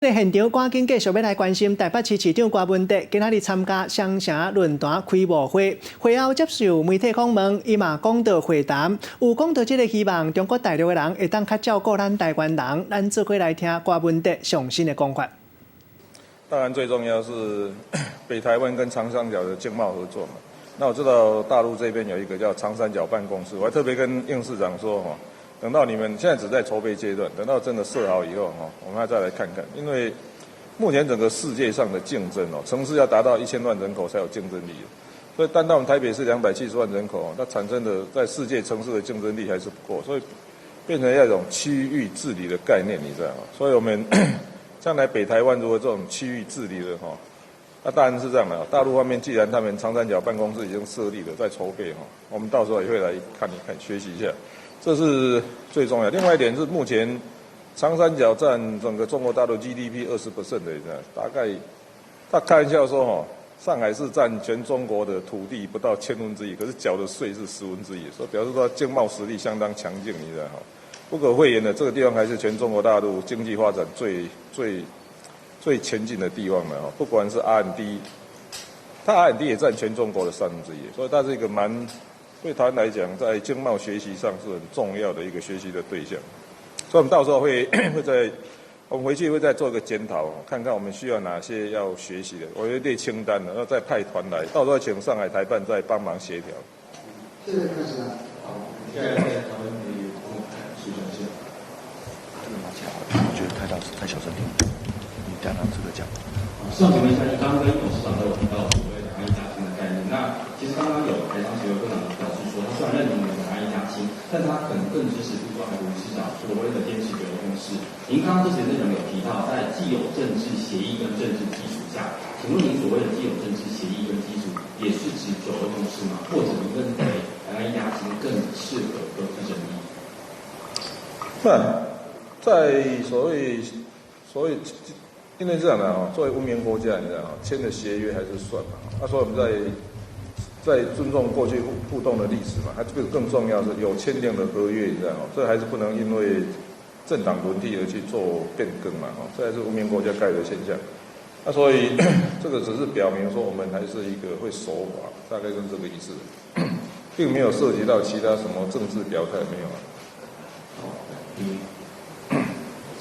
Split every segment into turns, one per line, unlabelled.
现场赶紧继续要来关心台北市市长郭文哲今仔日参加双城论坛开幕会，会后接受媒体访问，伊嘛讲到会谈，有讲到这个希望中国大陆的人会当较照顾咱台湾人，咱做伙来听郭文哲上新的讲法。
当然，最重要是北台湾跟长三角的经贸合作嘛。那我知道大陆这边有一个叫长三角办公室，我还特别跟应市长说哈。等到你们现在只在筹备阶段，等到真的设好以后哈，我们还再来看看。因为目前整个世界上的竞争哦，城市要达到1000万人口才有竞争力，所以单到我们台北市270万人口，它产生的在世界城市的竞争力还是不够，所以变成要一种区域治理的概念，你知道吗？所以我们将来北台湾如果这种区域治理的哈，那当然是这样的。大陆方面既然他们长三角办公室已经设立了，在筹备哈，我们到时候也会来看一看，学习一下。这是最重要。另外一点是，目前长三角占整个中国大陆 GDP 20%的，大概他开玩笑说哈，上海市占全中国的土地不到1/1000，可是缴的税是1/10，所以表示说经贸实力相当强劲，你知道哈。不可讳言的，这个地方还是全中国大陆经济发展最前进的地方了哈。不管是 R&D， 它 R&D 也占全中国的1/3，所以它是一个对台湾来讲，在经贸学习上是很重要的一个学习的对象，所以我们到时候我们回去会再做一个检讨，看看我们需要哪些要学习的，我有一列清单了，然后再派团来，到时候请上海台办再帮忙协调。
谢谢开始了。好，现在讨论可以徐总先。
我觉得太小声听，你讲到这个讲。
上请问一下，刚刚跟董事长都有提到所谓的安一家亲的概念，那其实刚刚有台商协会会长表示说，他虽然认同我们的安一家亲，但他可能更支持，比如说海国市长所谓的坚持九二共识。您刚刚这些内容有提到，在既有政治协议跟政治基础下，请问您所谓的既有政治协议跟基础，也是指九二共识吗？或者您认为安一家亲更适合各自争议？
那在所谓。因为这样的哈，作为文明国家，你知道哈，签的协约还是算嘛。那所以我们在尊重过去互动的历史嘛，还这个更重要是有签订的合约，你知道哈，这还是不能因为政党轮替而去做变更嘛哈，这还是文明国家该有的现象。那所以这个只是表明说我们还是一个会守法，大概是这个意思，并没有涉及到其他什么政治表态，没有啊。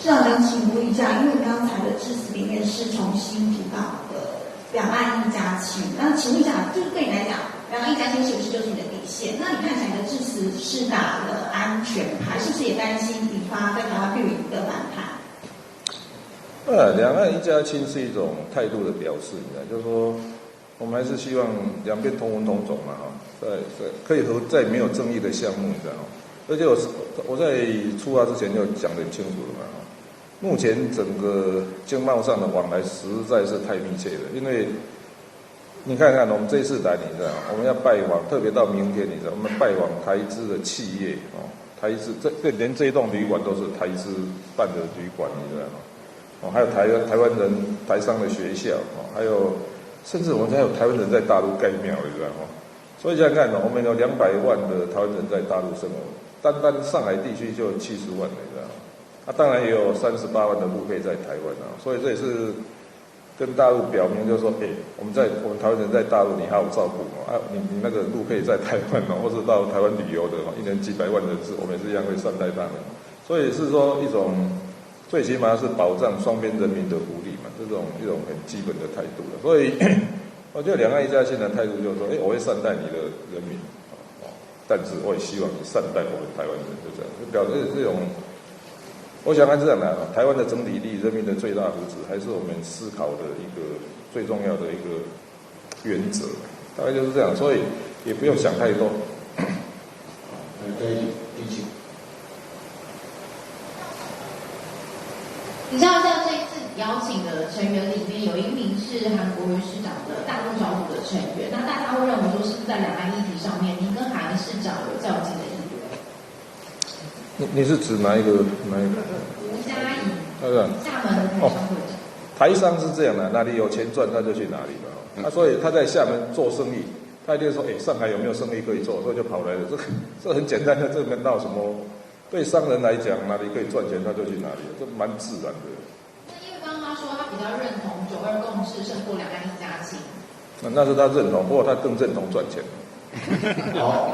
市长想请问一下，因为刚才的致辞里面是重新提到的两岸一家亲，那请问一下，就是对你来讲，两岸一家亲是不是就是你的底线？那你看起来你的致辞是打了安全牌，是不是也担心引发在台湾绿营的反弹？
两岸一家亲是一种态度的表示，你知道，就是说我们还是希望两边同文同种嘛哈，可以和在没有争议的项目，你知道，而且我在出发之前就讲得很清楚了嘛。目前整个经贸上的往来实在是太密切了，因为你看看我们这一次来，你知道，我们要拜访，特别到明天，你知道，我们拜访台资的企业哦，台资连这一栋旅馆都是台资办的旅馆，你知道吗？哦，还有台湾人台商的学校哦，还有甚至我们还有台湾人在大陆盖庙，你知道吗？所以想想看哦，我们有200万的台湾人在大陆生活，单上海地区就70万，你知道吗？当然也有38万的陆配在台湾啊，所以这也是跟大陆表明，就是说，我们台湾人在大陆，你好好照顾哦，你那个陆配在台湾哦，或是到台湾旅游的哦，1年几百万人次，我们也是一样会善待他们，所以是说一种最起码是保障双边人民的福利嘛，这种一种很基本的态度了。所以我觉得两岸一家亲的态度就是说，我会善待你的人民但是我也希望你善待我们台湾人，就这样，就表示这种。我想是这样的，台湾的整体利益、人民的最大福祉，还是我们思考的一个最重要的一个原则，大概就是这样，所以也不用想太多。
可以提醒。
你知道，像这一次邀请的成员里面，有一名是韩国瑜市长的大陆小组的成员，那大家会认为说，是不是在两岸议题上面，您跟韩市长有较劲的意愿？
你是指哪一个？
吴佳怡，厦门的台商会长。
台商是这样的，哪里有钱赚他就去哪里嘛。所以他在厦门做生意，他一定说，上海有没有生意可以做，所以就跑来了。这很简单的，这没闹什么。对商人来讲，哪里可以赚钱他就去哪里，这蛮自然的。
那因为刚刚他
那是他认同，不过他更认同赚钱。
好。